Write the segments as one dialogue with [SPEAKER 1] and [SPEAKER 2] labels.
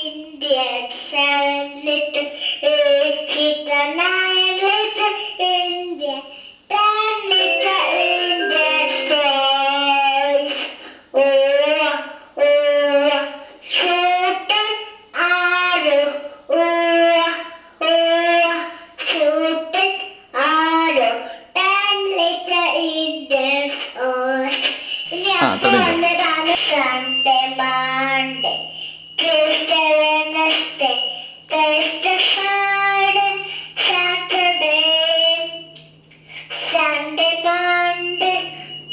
[SPEAKER 1] Indian, 7 little, 8 little, 9 little Indian, 10 little Indian boys. Shoot an arrow. Shoot an arrow. 10 little Indian boys. Sunday, Monday, Tuesday, Wednesday, Thursday, Friday, Saturday, Sunday, Monday,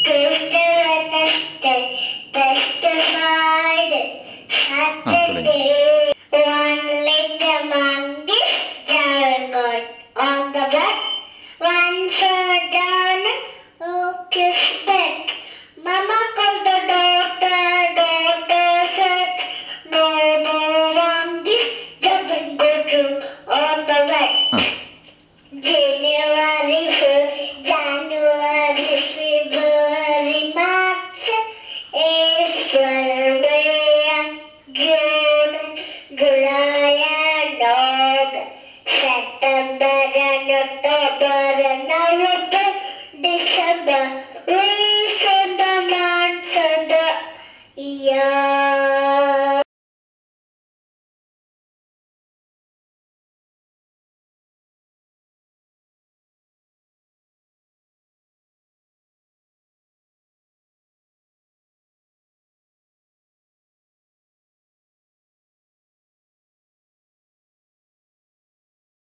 [SPEAKER 1] Tuesday, Wednesday, Thursday, Friday, Saturday. 1 little monkey jungle on the bed. 1 saw down, kissed it. Mama called the doctor. Doctor said, no more monkeys jumping on the bed. January, February, March, April, May, June, July and August, September and October and November, December. We saw the months of the year.